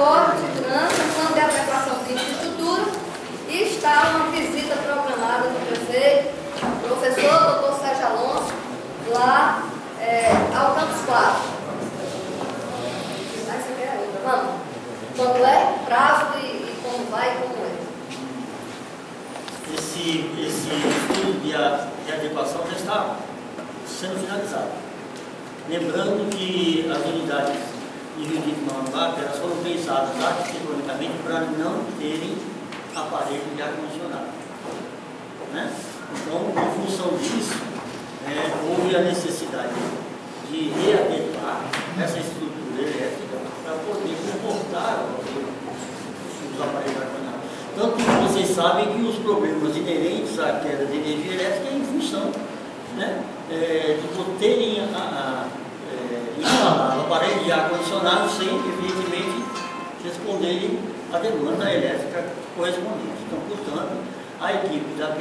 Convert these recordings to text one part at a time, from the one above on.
Código de Segurança, plano de adequação de infraestrutura, e está uma visita programada do prefeito, professor Dr. Sérgio Alonso, lá ao Campus 4. Essa aqui é a outra. Vamos. Quando é? Prazo e como vai e como é. Esse estudo de adequação já está sendo finalizado. Lembrando que as unidades de Rio de Maranguape, elas foram pensadas arquitetonicamente para não terem aparelho de ar-condicionado. Né? Então, em função disso, houve a necessidade de readequar essa estrutura elétrica para poder comportar os aparelhos de ar-condicionado. Tanto que vocês sabem que os problemas inerentes à queda de energia elétrica é em função, né, de terem instalado aparelho de ar-condicionado sem, evidentemente, responderem à demanda elétrica correspondente. Então, portanto, a equipe da PU,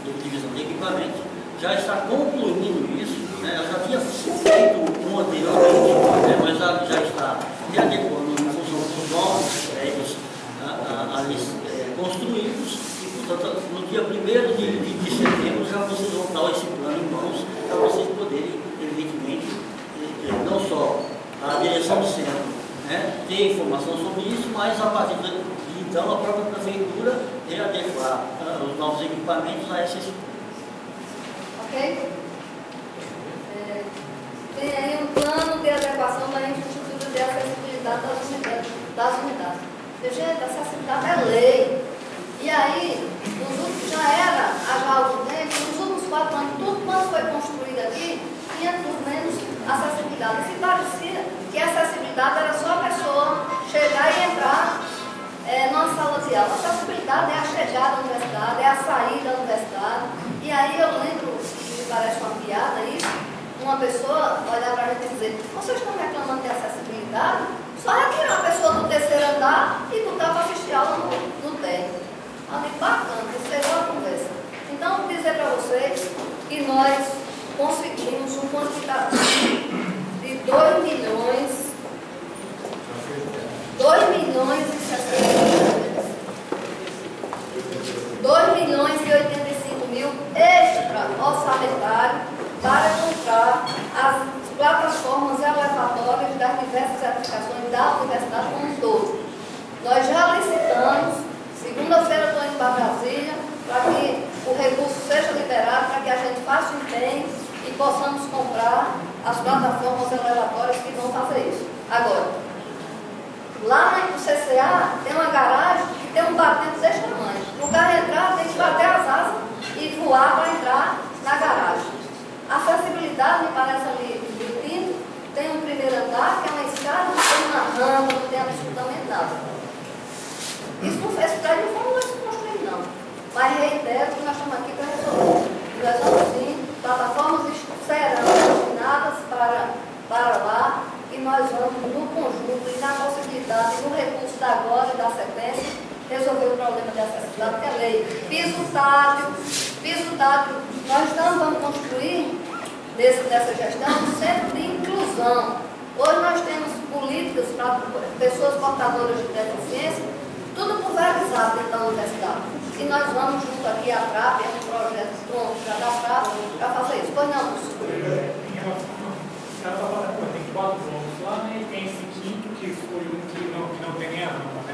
da Divisão de Equipamentos, já está concluindo isso, né? Ela já tinha feito um anteriormente, mas ela já está readequando em função dos novos prédios construídos, e, portanto, no dia 1º de setembro já vocês vão dar esse plano em mãos para vocês poderem, evidentemente, não só a direção do centro, né, ter informação sobre isso, mas a partir de então a própria prefeitura readequar os novos equipamentos a essa estrutura. Ok? Tem aí um plano de adequação da infraestrutura de acessibilidade das unidades. Gente, acessibilidade é lei. E aí, já era há algum tempo, nos últimos 4 anos, tudo quanto foi construído aqui, tinha por menos acessibilidade. Se parecia que a acessibilidade era só a pessoa chegar e entrar numa sala de aula. A acessibilidade é a chegada à universidade, é a saída da universidade. E aí eu lembro, que parece uma piada isso, uma pessoa olhar para a gente e dizer: vocês estão reclamando de acessibilidade? Só retirar a pessoa do 3º andar e botar para assistir aula no térreo. Ali, bacana, isso é uma conversa. Então, vou dizer para vocês que nós conseguimos um quantitativo de 2 milhões e 85 mil extra orçamentário para comprar as plataformas elevatórias das diversas certificações da universidade como um todo. Nós já licitamos, segunda-feira estou indo para Brasília, para que o recurso seja liberado, para que a gente faça o empenho e possamos comprar as plataformas elevatórias que vão fazer isso. Agora, lá no CCA tem uma garagem que tem um batente desse tamanho. O carro entrar, tem que bater as asas e voar para entrar na garagem. A acessibilidade, me parece ali do Pinto, tem um 1º andar, que é uma escada, não tem uma rampa, não tem absolutamente nada. Isso não fez prédio, não foi se construir, não. Mas reitero que nós estamos aqui para resolver. Nós vamos sim, plataformas serão destinadas para lá, e nós vamos, no conjunto e na possibilidade, no recurso da agora e da sequência, resolver o problema de acessibilidade, que é lei. Piso tátil, nós não vamos construir nessa gestão um centro de inclusão. Hoje nós temos políticas para pessoas portadoras de deficiência, tudo pulverizado dentro da universidade. E nós vamos junto aqui à TRAP, é um projeto pronto já da TRAP, para fazer isso. Pois não, tem 4 blocos lá, né? E tem esse quinto que foi um que não tem nem a rampa, né?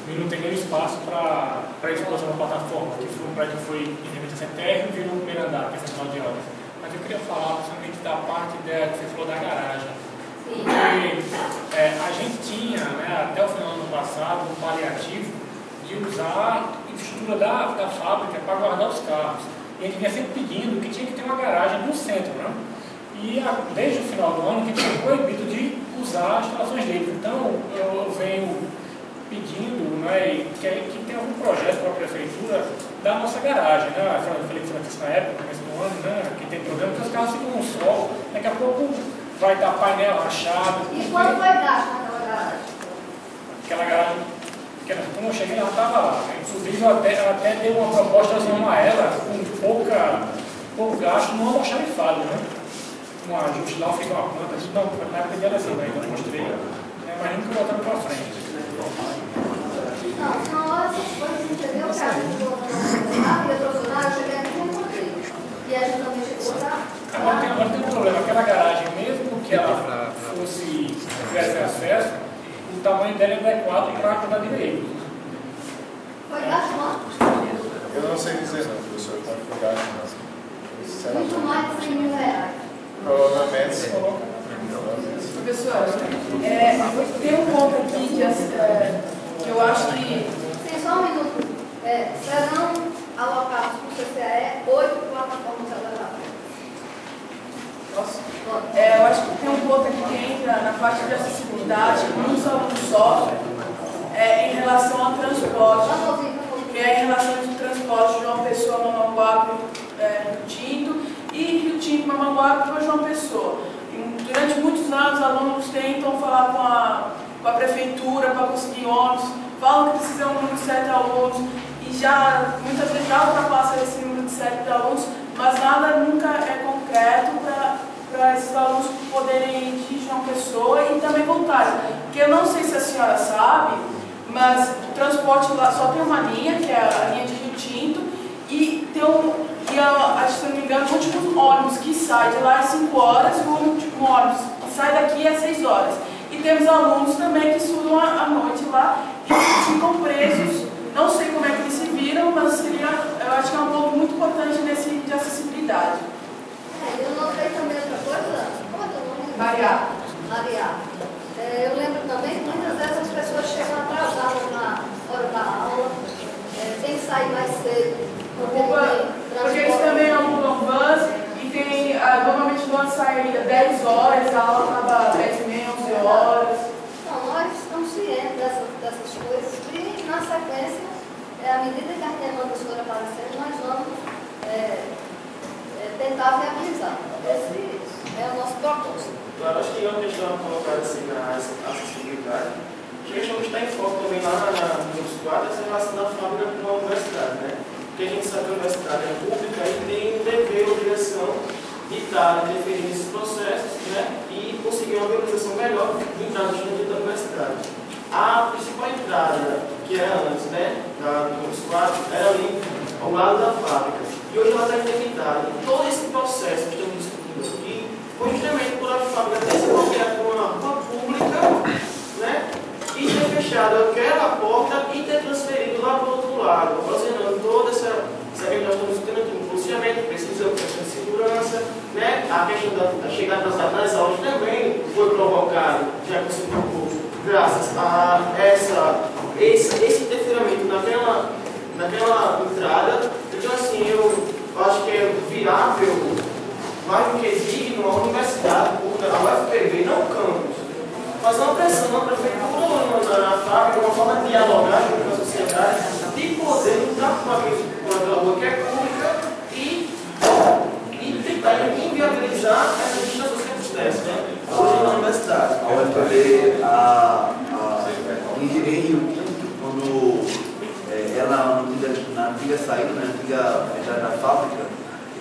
E não tem nem espaço para a exposição da plataforma, que foi um prédio que foi inicialmente térreo e virou o 1º andar, que é central de obras. Mas eu queria falar principalmente da parte que você falou da garagem. sim. Porque a gente tinha, né, até o final do ano passado, um paliativo de usar a infraestrutura da fábrica para guardar os carros. E a gente vinha sempre pedindo que tinha que ter uma garagem no centro, né? E desde o final do ano que tinha proibido de usar as instalações dele. Então eu venho pedindo, né, que tenha algum projeto para a prefeitura da nossa garagem, né? A Felipe Francisco na época, no começo do ano, né, que tem problema, que os carros ficam no sol, daqui a pouco vai dar painel rachado. E quanto vai dar naquela garagem? Aquela garagem, quando eu cheguei ela estava lá, né? Inclusive eu até dei uma proposta de transformar ela com pouco gasto numa almoxarifada, né? Um ajuste lá, eu fiz uma planta, isso não, na época de adesivo ainda, eu mostrei, mas nunca botaram para frente. o tamanho dela é adequado para a quantidade de veículos. Foi gasto quanto? Eu não sei dizer não, professor, quanto foi gasto, mas Muito mais de 100 mil reais. provavelmente. Professor, tem um ponto aqui que eu acho que... Sim, só um minuto. Serão alocados para o CCAE 8 plataformas elevadas. Eu acho que tem um ponto aqui que entra na parte de acessibilidade, que muitos alunos sofrem em relação ao transporte. Que é em relação ao transporte de João Pessoa, Mamanguape, Rio Tinto, e Rio Tinto, Mamanguape para João Pessoa. Durante muitos anos, alunos tentam falar com a prefeitura para conseguir ônibus, falam que precisam de um número de 7 alunos, e muitas vezes já ultrapassa esse número de 7 alunos, mas nada nunca é concreto para esses alunos poderem ir de João Pessoa e também voltarem. Porque eu não sei se a senhora sabe, mas o transporte lá só tem uma linha, que é a linha de Rio Tinto, e tem se não me engano, o último ônibus que sai de lá é 5 horas e o último ônibus que sai daqui é 6 horas. E temos alunos também que estudam à noite lá e ficam presos. Não sei como é que eles se viram, mas eu acho que é um ponto muito importante de acessibilidade. Eu notei também outra coisa. Como é teu nome? Maria. Eu lembro também que muitas vezes as pessoas chegam atrasadas na hora da aula, tem que sair mais cedo. Porque eles também alugam vans e tem, normalmente o vans sai 10 horas, a aula acaba 10h30, 11 horas. Então, nós estamos cientes dessas coisas e, na sequência, à medida que a demanda for aparecendo, nós vamos tentar viabilizar. Esse é o nosso propósito. Claro, acho que é uma questão colocada assim na acessibilidade. A questão que está em foco também lá nos quadros é a relação da fábrica com a universidade, né? Porque a gente sabe que a universidade é pública e tem um dever, obrigação de estar interferindo nesses processos, né? E conseguir uma organização melhor de entrada dentro da universidade. A principal entrada, que era antes, né? Dos quadros, era ali ao lado da fábrica. E hoje ela está interditada. Todo esse processo que estamos discutindo aqui foi justamente por a fábrica ter se bloqueado com uma rua pública, né? E ter fechado aquela porta e ter transferido lá para o outro lado, ocasionando toda essa questão que nós estamos discutindo aqui, um funcionamento, precisa de questão de segurança, né? A questão da chegada das aulas também foi provocado, já conseguiu um pouco, graças a esse interferimento naquela entrada. Então, assim, eu acho que é viável, mais do que digno, a universidade pública, a UFPB, não o campus, fazer uma pressão na prefeitura ou na fábrica, uma forma de dialogar com a sociedade, de poder lutar com aquela rua que é pública e tentar inviabilizar essas distâncias que acontecem, né? Hoje na universidade. A UFPB, em Rio Tinto, quando ela, na antiga saída, na antiga entrada da fábrica,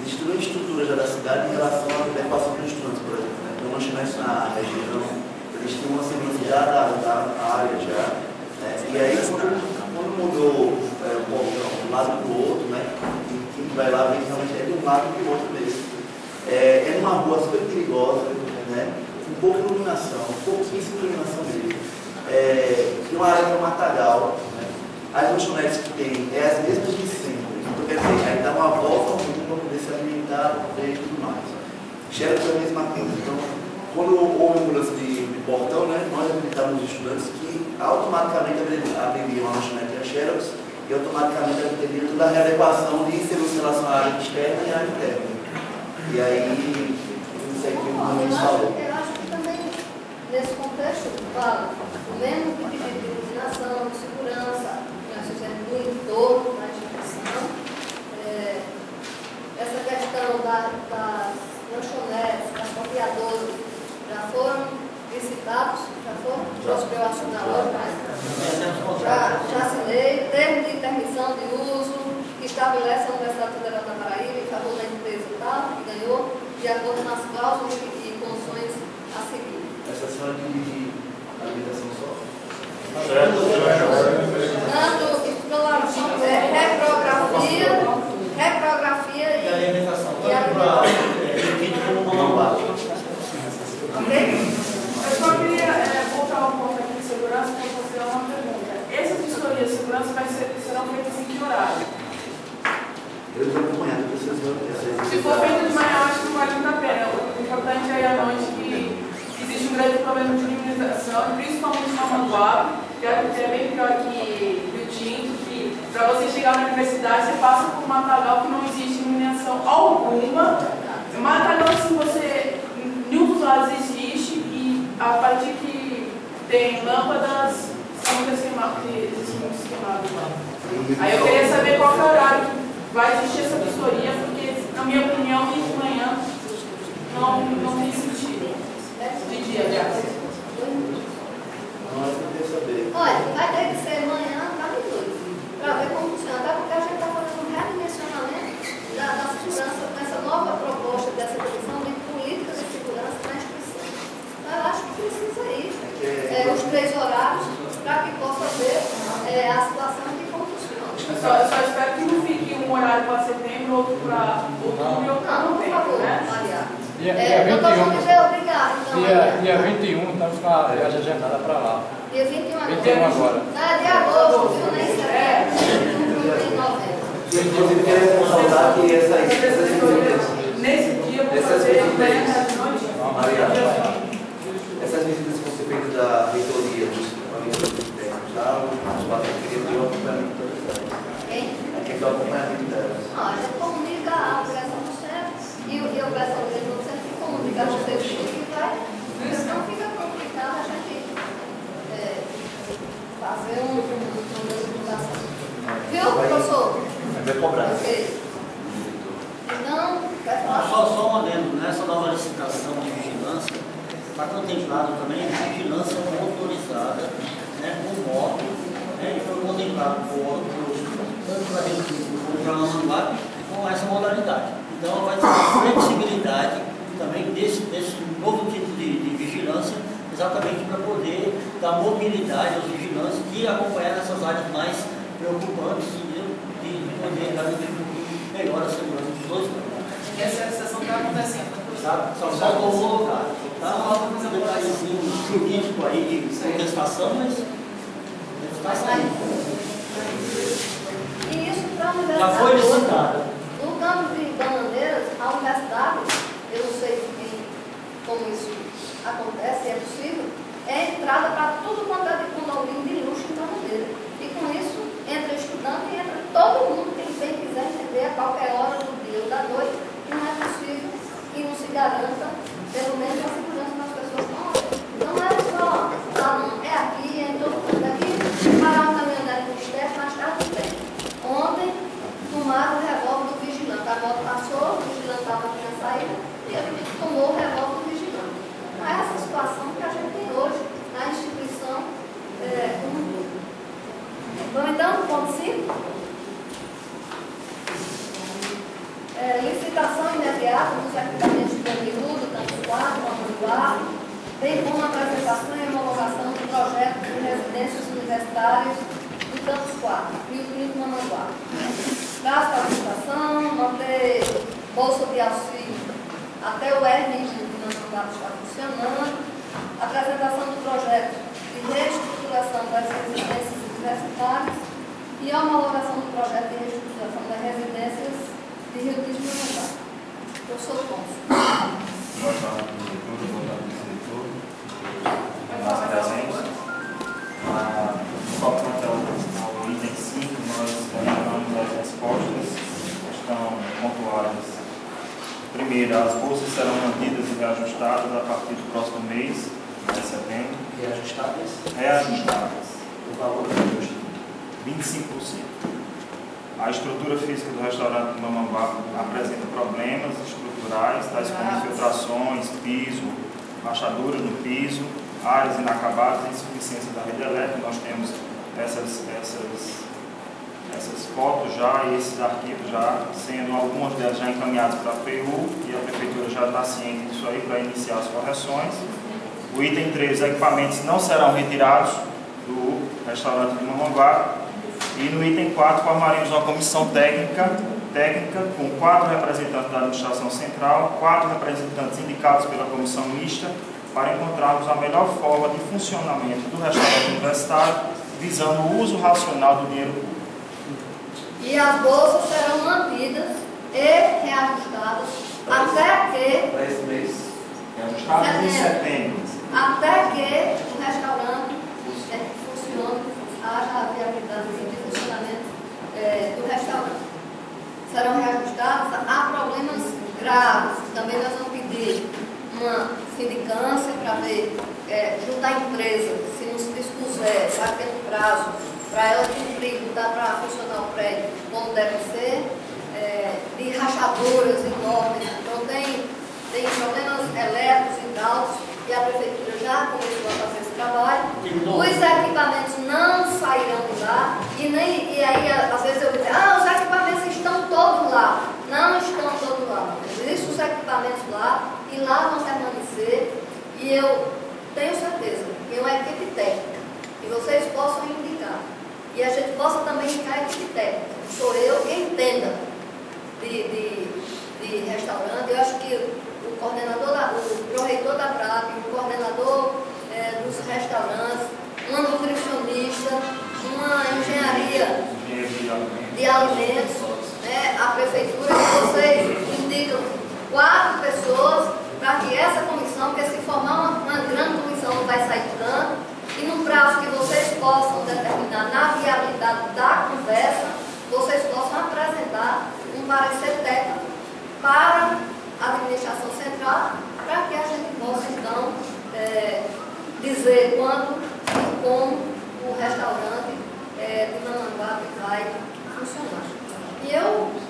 existia uma estrutura já da cidade em relação à adequação dos estudantes, por exemplo. Né? Então, lanchonetes na região, eles tinham uma segurança já da área, já. Né? E aí, quando mudou um lado para o outro, né? E quem vai lá vem realmente é de um lado para o outro mesmo. É uma rua super perigosa, né? Com pouca iluminação, pouquíssima iluminação mesmo. Tem uma área que é um matagal. As lanchonetes que tem as mesmas de sempre. Então, quer dizer, aí dá uma volta ao mundo para poder se alimentar, e tudo mais. Xerox é a mesma coisa. Então, quando houve a mudança de portão, né, nós habilitamos os estudantes que automaticamente abririam a lanchonete e a Xerox e automaticamente abririam toda a readequação de segurança em relação à área externa e à área interna. E aí, isso aí que o Luiz falou. Eu acho que também, nesse contexto, fala o mesmo pedido de iluminação, de segurança, no entorno da instituição, essa questão das lanchonetes, das copiadoras, já foram licitados, já foram? Acho que eu assinar hoje, mas já assinei, termo de permissão de uso, que estabelece a Universidade Federal da Paraíba em favor da empresa tal, que ganhou, de acordo com as cláusulas e condições a seguir. Essa senhora de habilitação só? Tanto exploração, reprografia e alimentação. E alimentação. Como uma Ok? Eu só queria voltar um ponto aqui de segurança. Se for feito de manhã, acho que não vale muito a pena. O importante é à noite que existe um grande problema de iluminação, principalmente na Manguape, que é bem pior que Rio Tinto, que para você chegar na universidade você passa por um matagal que não existe iluminação alguma. O matagal, assim, você, em um dos lados existe, e a partir que tem lâmpadas, são muito esquemadas lá. Aí eu queria saber qual que é o horário que vai existir essa vistoria, porque, na minha opinião, de manhã não tem sentido. De dia, aliás. Olha, vai ter que ser manhã, tarde e noite, para ver como funciona. Até porque a gente está fazendo um redimensionamento da segurança com essa nova proposta dessa divisão de políticas de segurança na instituição. Então, eu acho que precisa ir os 3 horários para que possa ver a situação de como funciona. Eu só espero que não fique um horário para setembro, outro para outubro e outro para Não, por favor, novembro, né? Maria. Dia Eu estou falando de obrigado, então. Dia 21, estamos com a viagem agendada para lá. Dia 21 agora. 21 agora. Não, é de agosto, viu? Nem setembro, não tem novembro. Inclusive, queria ressaltar que essas visitas. Nesse dia, eu vou fazer amanhã à noite. Maria, essas visitas vão ser feitas da reitoria dos equipamentos técnicos, tá? Os patrões queriam ter um acompanhamento de todas elas. Quem? Aqui é o acompanhamento delas. Não, a gente comunica a obrigação do chefe e a obrigação dele não sempre comunica a você que vai. Então fica complicado a gente fazer uma divulgação. Viu, professor? Vai cobrar. Ok. Então, vai falar. Só um adendo, nessa nova licitação de vigilância, está contemplado também vigilância motorizada, né, com moto, né, e foi contemplado tanto para a gente como para a Manguape com essa modalidade. Então, vai ter uma flexibilidade também desse novo tipo de vigilância, exatamente para poder dar mobilidade aos vigilantes que acompanhar essas áreas mais preocupantes de poder dar melhor a segurança dos dois lados. E essa sessão está acontecendo. Só falta o lugar. Tá falta um detalhezinho jurídico aí de contestação, mas está saindo. E isso para a universidade. Já foi licitado. No campo de Bananeiras, a universidade, eu não sei como isso acontece, é possível, é entrada para tudo quanto é de condomínio de luxo em Bananeiras. E com isso, entra estudante e entra todo mundo, quem quiser entender a qualquer hora do dia ou da noite, não é possível que não se garanta, pelo menos, a segurança das pessoas que estão lá. Então não é só, não, é aqui, é em todo mundo aqui, parar uma caminhonete no estepe, mais tarde tem. Ontem, tomaram o revólver do vigilante. A moto passou, o vigilante estava aqui na saída, e ele tomou o revólver do vigilante. Não é essa situação que a gente tem hoje na instituição como um todo. Vamos então, ponto 5. Licitação imediata dos equipamentos de conteúdo, tanto 4 quanto 4, bem como a apresentação e homologação do projeto de residências universitárias do Campus 4 e o Clínico Mamanguá. Prazo para licitação, manter bolsa de auxílio até o R1 de Mamanguá está funcionando, apresentação do projeto de reestruturação das residências universitárias e a homologação do projeto de reestruturação das residências de Rio de Janeiro. Eu sou cônsul. Boa tarde, diretor. Boa tarde, diretor. Nós presentes. Só quanto ao item 5, nós encontramos as respostas que estão pontuadas. Primeiro, as bolsas serão mantidas e reajustadas a partir do próximo mês, de setembro. Reajustadas? Reajustadas. O valor é justo. 25%. A estrutura física do restaurante Mamanguá apresenta problemas estruturais, tais como infiltrações, piso, rachadura no piso, áreas inacabadas e insuficiência da rede elétrica. Nós temos essas fotos já e esses arquivos já sendo algumas delas já encaminhadas para a PU e a Prefeitura já está ciente disso aí para iniciar as correções. O item 3, os equipamentos não serão retirados do restaurante de Mamanguá. E no item 4, formaremos uma comissão técnica com 4 representantes da administração central, 4 representantes indicados pela comissão mista, para encontrarmos a melhor forma de funcionamento do restaurante universitário, visando o uso racional do dinheiro público. E as bolsas serão mantidas e reajustados até que... Para esse mês. Reajustados em setembro. Até que o restaurante funcione, haja a viabilidade de funcionamento do restaurante. Serão reajustados a problemas graves. Também nós vamos pedir uma sindicância para ver, juntar a empresa, se não se dispuser, vai ter um prazo para ela cumprir, botar para funcionar o prédio como deve ser, de rachaduras enormes. Então tem problemas elétricos e hidráulicos e a prefeitura já começou a fazer esse trabalho. Os equipamentos não sairão de lá e aí às vezes eu digo, os equipamentos estão todos lá. Não estão todos lá. Existem os equipamentos lá e lá vão permanecer e eu tenho certeza que uma equipe técnica que vocês possam indicar e a gente possa também indicar a equipe técnica. Sou eu quem entenda de restaurante. Eu acho que o coordenador, o proreitor da TRAP, o coordenador dos restaurantes, uma nutricionista, uma engenharia de alimentos, a prefeitura, que vocês indicam 4 pessoas para que essa comissão, porque se formar uma grande comissão não vai sair de tanto, e no prazo que vocês possam determinar na viabilidade da conversa, vocês possam apresentar um parecer técnico para a administração central, para que a gente possa, então, dizer quando e como o restaurante de Mamanguape vai funcionar. E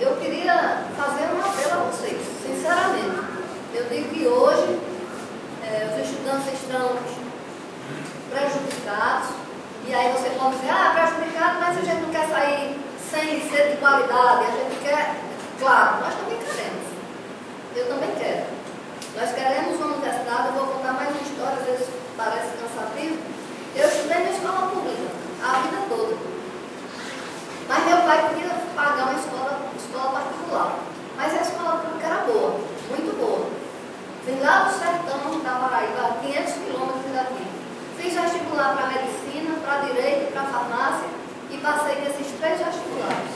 eu queria fazer um apelo a vocês, sinceramente. Eu digo que hoje os estudantes estão prejudicados, e aí você pode dizer, prejudicado, mas a gente não quer sair sem ser de qualidade, a gente quer, claro, nós também queremos. Eu também quero. Nós queremos uma universidade, eu vou contar mais uma história, às vezes parece cansativo. Eu estudei na escola pública, a vida toda. Mas meu pai queria pagar uma escola particular. Mas a escola pública era boa, muito boa. Vim lá do sertão da Paraíba, 500 quilômetros daqui. Fiz vestibular para medicina, para direito, para farmácia e passei nesses 3 vestibulares.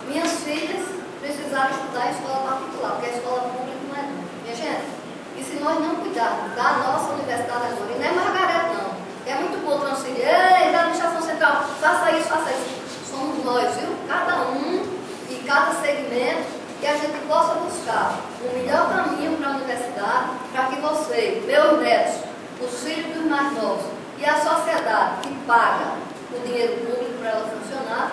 Minhas filhas precisaram estudar em escola particular, porque a escola pública não é. Minha gente, e se nós não cuidarmos da nossa universidade agora, e não é Margarete não, é muito bom transferir, da administração central, faça isso, somos nós, viu? Cada um e cada segmento, que a gente possa buscar o melhor caminho para a universidade, para que vocês, meus netos, os filhos dos mais novos e a sociedade que paga o dinheiro público para ela funcionar,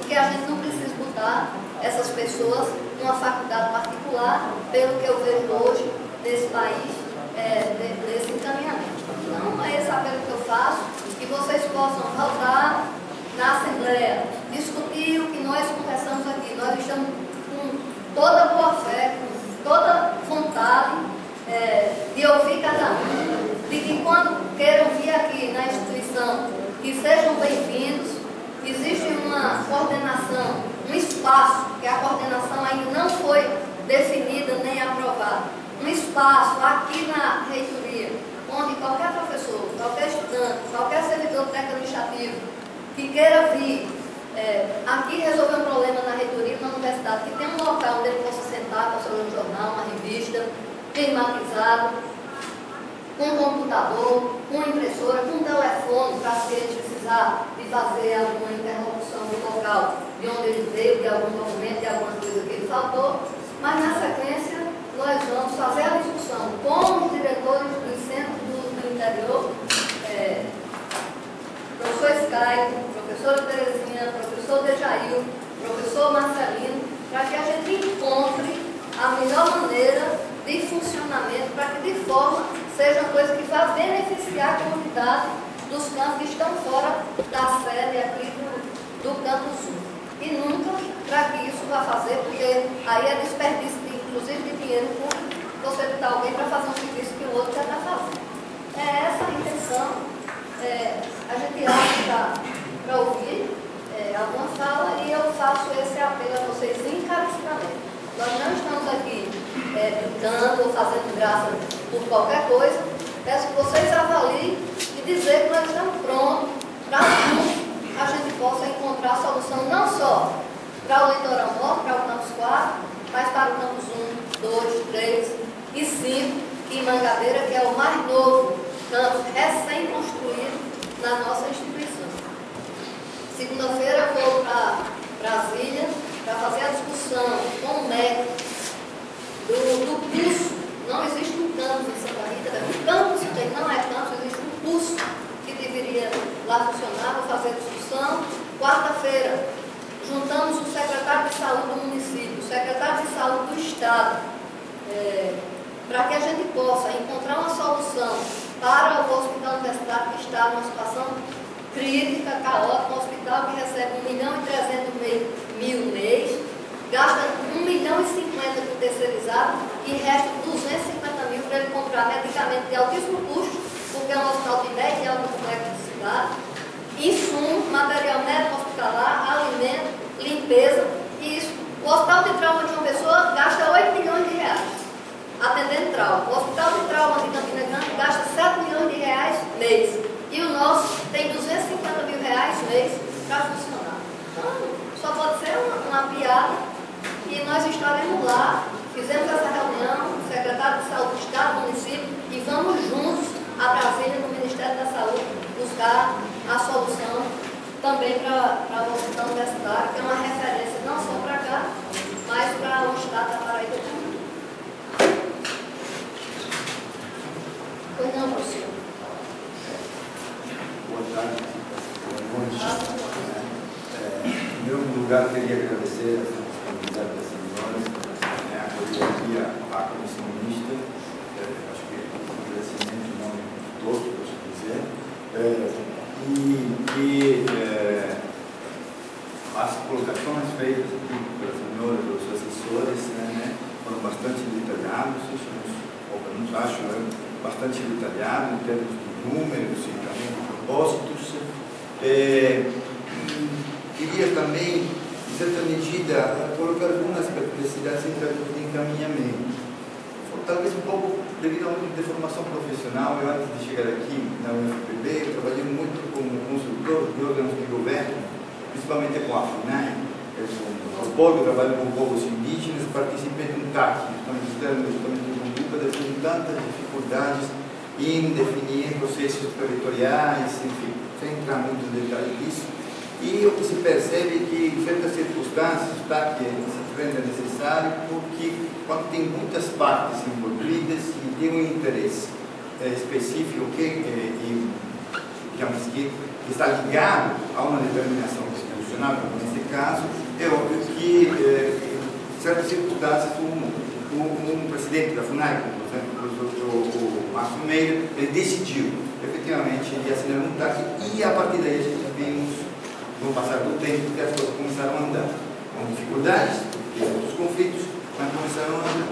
que a gente não precisa botar essas pessoas numa faculdade particular, pelo que eu vejo hoje nesse país, desse encaminhamento. Então, é esse apelo que eu faço, que vocês possam voltar na Assembleia, discutir o que nós conversamos aqui. Nós estamos com toda boa fé, com toda vontade de ouvir cada um, de que quando queiram vir aqui na instituição, que sejam bem-vindos. Existe uma coordenação, um espaço, que a coordenação ainda não foi definida nem aprovada. Um espaço aqui na reitoria, onde qualquer professor, qualquer estudante, qualquer servidor técnico administrativo que queira vir aqui resolver um problema na reitoria, na universidade, que tem um local onde ele possa sentar, possa ler um jornal, uma revista, climatizado, com computador, com impressora, com telefone, para se ele precisar de fazer alguma interrupção do local de onde ele veio, de algum documento, de alguma coisa que ele faltou. Mas na sequência nós vamos fazer a discussão com os diretores dos centros do interior, professor Sky, professora Terezinha, professor Dejail, professor Marcelino, para que a gente encontre a melhor maneira de funcionamento, para que de forma seja uma coisa que vá beneficiar a comunidade dos campos que estão fora da sede aqui do Campo Sul. E nunca para que isso vá fazer, porque aí é desperdício, inclusive de dinheiro público, você botar alguém para fazer um serviço que o outro já está fazendo. É essa a intenção. A gente abre para ouvir alguma fala e eu faço esse apelo a vocês encarecidamente. Nós não estamos aqui brincando ou fazendo graça por qualquer coisa. Peço que vocês avaliem e dizer que nós estamos prontos para que a gente possa encontrar a solução não só para o litoral norte, para o campus 4, mas para o campus 1, 2, 3 e 5, e Mangabeira, que é o mais novo campus recém-construído na nossa instituição. Segunda-feira eu vou para Brasília para fazer a discussão com o MEC do curso. Não existe um campus em Santa Rita, o campus não é campus, existe um curso que deveria lá funcionar, vou fazer a discussão. Quarta-feira, juntamos o secretário de saúde do município, o secretário de saúde do estado, para que a gente possa encontrar uma solução para o hospital universitário que está numa situação crítica, caótica, um hospital que recebe 1.300.000 mês, gasta 1,50 milhão por terceirizado e resta 250 mil para ele comprar medicamento de altíssimo custo, porque é um hospital de média e alta complexidade, insumo, material médico hospitalar, alimento, limpeza, e isso. O hospital de trauma de uma pessoa gasta 8 milhões de reais atendendo trauma. O hospital de trauma de Campina Grande gasta 7 milhões de reais mês. E o nosso tem 250 mil reais mês para funcionar. Então, só pode ser uma piada. E nós estaremos lá, fizemos essa reunião, o secretário de saúde do estado, do município, e vamos juntos a Brasília, no Ministério da Saúde, buscar a solução também para o hospital universitário, que é uma referência não só para cá, mas para o estado da Paraíba também. Pois não, professor. Boa tarde. Em meu lugar, queria agradecer a disponibilidade das senhoras, acolher aqui a comissão mista, acho que agradecimento em nome de todos, posso dizer, as colocações feitas aqui pelas senhoras, pelos assessores, foram bastante detalhados, alguns acho bastante detalhado em termos de números e também de propósitos. Queria também, em certa medida, colocar algumas perplexidades em termos de encaminhamento. Talvez um pouco devido a uma formação profissional. Eu, antes de chegar aqui na UFPB, eu trabalhei muito como consultor de órgãos de governo, principalmente com a FUNAI. Eu trabalho com povos indígenas, participei de um TAC, justamente de conduta, de tantas dificuldades em definir processos territoriais, enfim, sem entrar muito no detalhe disso. E o que se percebe que, em certas circunstâncias, o TAC se rende necessário porque, quando tem muitas partes envolvidas e tem um interesse específico que está ligado a uma determinação institucional, como nesse caso, é óbvio que, em certas circunstâncias, um presidente da FUNAI, como por exemplo o Márcio Meira, ele decidiu efetivamente de assinar um TAC, e a partir daí a gente vimos, no passar do tempo, que as coisas começaram a andar, com dificuldades, porque outros conflitos, mas começaram a andar.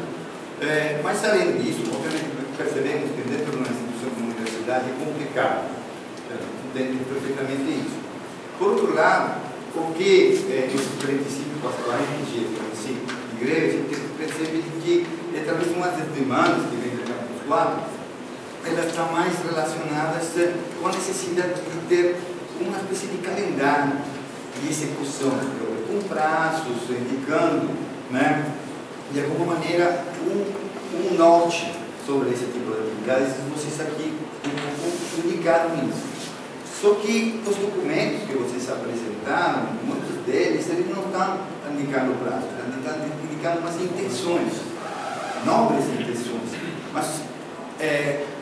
Mas além disso, obviamente percebemos que dentro de uma instituição como a universidade é complicado, entendemos perfeitamente isso. Por outro lado, porque esses 45 40 dias de igreja, a gente percebe que talvez uma das demandas que vem do Campus 4, elas estão mais relacionadas com a necessidade de ter uma espécie de calendário de execução, com prazos, indicando, de alguma maneira, um norte sobre esse tipo de atividades. Vocês aqui indicaram isso. Só que os documentos que vocês apresentaram, muitos deles, eles não estão indicando prazo, estão indicando umas intenções, nobres intenções, mas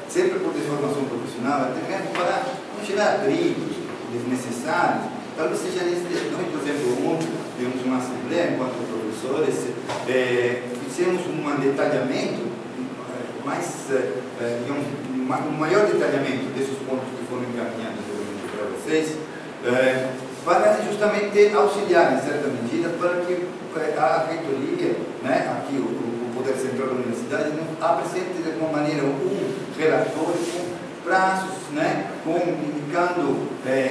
sempre por deformação profissional, até mesmo para não gerar atritos desnecessários. Talvez seja nesse. Nós, por exemplo, ontem tivemos uma assembleia enquanto professores, fizemos um detalhamento, um maior detalhamento desses pontos que foram encaminhados para vocês, para justamente auxiliar, em certa medida, para que a reitoria, aqui o Poder Central da Universidade, apresente de alguma maneira um relatório com prazos, indicando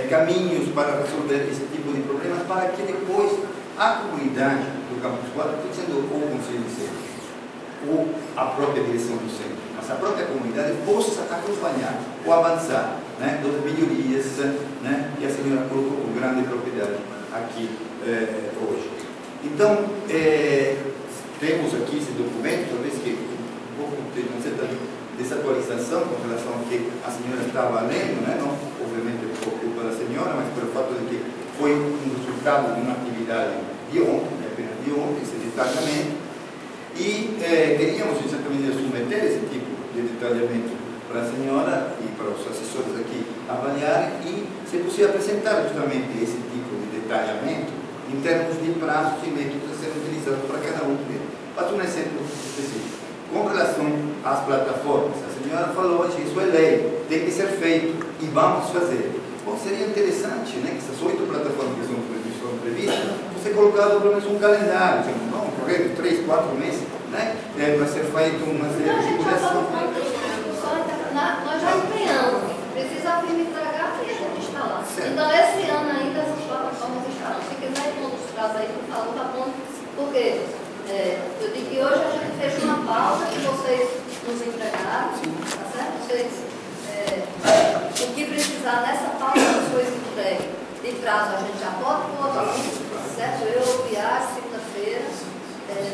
caminhos para resolver esse tipo de problemas, para que depois a comunidade do Campus 4, sendo o Conselho de Centro, ou a própria direção do centro, mas a própria comunidade possa acompanhar ou avançar das melhorias que a senhora colocou com grande propriedade aqui hoje. Então, temos aqui esse documento, talvez que um pouco tem uma certa desatualização com relação ao que a senhora estava lendo, né? Não, obviamente, por culpa da senhora, mas pelo fato de que foi um resultado de uma atividade de ontem, apenas de ontem, esse detalhamento, e queríamos exatamente submeter esse tipo de detalhamento para a senhora e para os assessores aqui avaliarem e se possível apresentar justamente esse tipo de detalhamento em termos de prazos e métodos a serem utilizados para cada um deles. Faço um exemplo específico. Com relação às plataformas, a senhora falou que isso é lei, tem que ser feito e vamos fazer. Bom, seria interessante, né, que essas 8 plataformas que são previstas, você colocar pelo menos um calendário, não, correndo 3, 4 meses, né, para ser feito uma série de divulgação. Nós já empenhamos, precisa a firma entregar e a gente instalar. Então, esse ano ainda essas plataformas estarão. Se quiser ir com os prazos aí, por favor, tá bom, porque eu digo que hoje a gente fechou uma pauta que vocês nos entregaram, tá certo? Vocês, o que precisar nessa pauta que vocês entreguem de prazo, a gente já pode pôr aqui, certo? Eu viajo segunda-feira,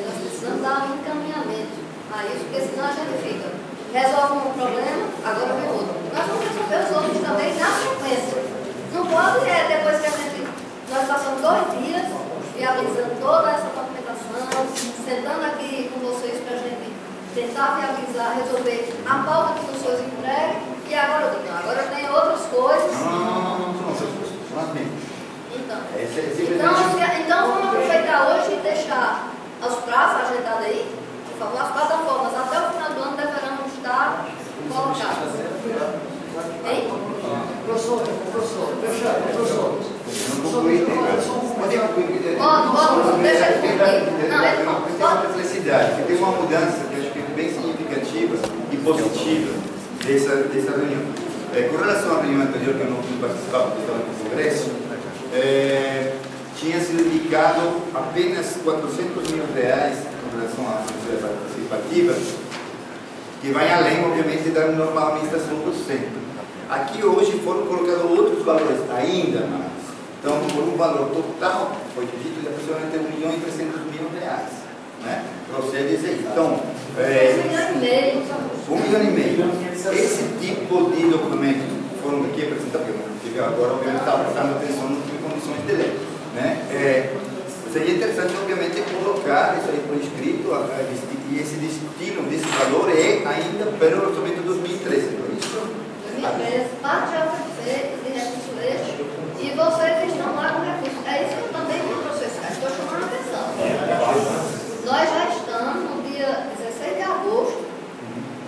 nós precisamos dar um encaminhamento a isso, porque senão a gente fica. Resolve um problema, agora vem outro. Nós vamos resolver os outros também na sequência. Não pode, depois que nós passamos 2 dias viabilizando toda essa documentação, sentando aqui com vocês para a gente tentar viabilizar, resolver a pauta que os senhores entregam, e agora eu digo, não, agora tem outras coisas. Não. Então vamos aproveitar hoje e deixar os prazos agendados aí. Por favor, as plataformas até o final do ano deverão estar colocadas. Hein? Professor. Tem uma perplexidade, tem uma mudança que eu acho que é bem significativa e positiva dessa reunião. Com relação à reunião anterior, que eu não pude participar porque estava no Congresso, tinha sido indicado apenas R$400 mil com relação à função participativa, que vai além, obviamente, da normal administração do centro. Aqui hoje foram colocados outros valores, ainda mais. Então, por um valor total, foi dito de aproximadamente R$1.300.000, né? Para você dizer. Então, R$1,5 milhão. Esse tipo de documentos foram aqui apresentados, porque agora, obviamente, está prestando atenção nas condições de lei, né? Seria interessante, obviamente, colocar isso aí por escrito, e esse destino desse valor é ainda pelo orçamento de 2013, não é isso? 2013, parte já foi feita de recurso extra, e vocês estão lá com recurso. É isso que eu também vou processar, estou chamando a atenção. Nós já estamos no dia 16 de agosto,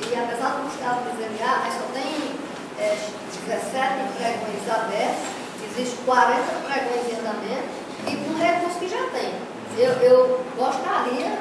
e apesar do Estado presentear, mas só tem 17 pregões abertos, existem 40 pregões em andamento, e com recurso que já tem. Eu gostaria,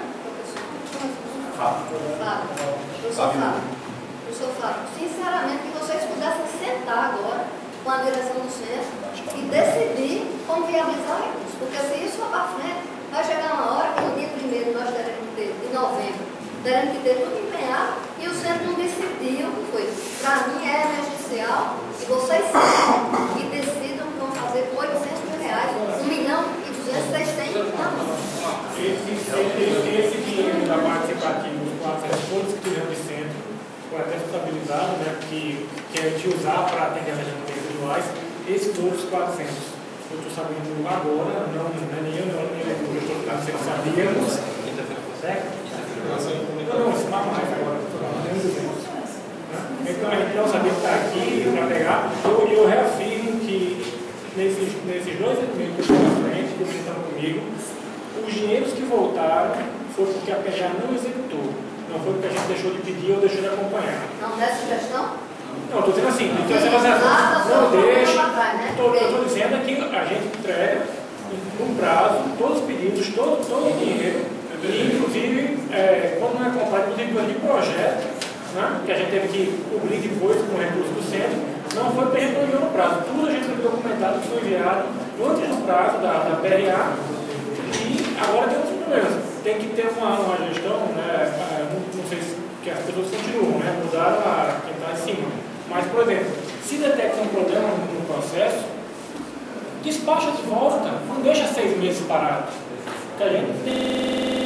professor Fábio, sinceramente, que vocês pudessem sentar agora com a direção do centro e decidir como viabilizar o recurso. Porque se isso for para frente, vai chegar uma hora que no dia 1º nós teremos que ter, de novembro, teremos que ter tudo empenhado e o centro não decidiu o que foi. Para mim é emergencial e vocês que decidam que vão fazer com R$800 mil, R$1.200.000, vocês têm na mão. Esse dinheiro da participativa dos 400, todos que tiveram de centro, foi até estabilizado, né, que a gente usar para atender as regiões individuais, esses outros 400. Eu estou sabendo agora, nem eu, nem o diretor da centro sabíamos. Certo? Não, isso não mais agora, nem 200. Então a gente não sabia que está aqui para pegar. Eu reafirmo que nesses 2 documentos que estão na frente, que estão comigo, os dinheiros que voltaram foi porque a PGA não executou. Não foi porque a gente deixou de pedir ou deixou de acompanhar. Não, nessa gestão? Não, estou dizendo assim, não deixa. Estou dizendo que a gente entrega num prazo todos os pedidos, todo o dinheiro, e inclusive, quando não é comprado, inclusive de projeto, né, que a gente teve que cobrir depois com o recurso do centro, não foi porque a gente não enviou no prazo. Tudo a gente teve documentado que foi enviado antes do prazo da PRA. E agora tem outros problemas. Tem que ter uma gestão, né? Não sei se que as pessoas continuam, né? Mudaram quem está em cima. Mas, por exemplo, se detecta um problema no processo, despacha de volta, não deixa 6 meses parado. que a gente tem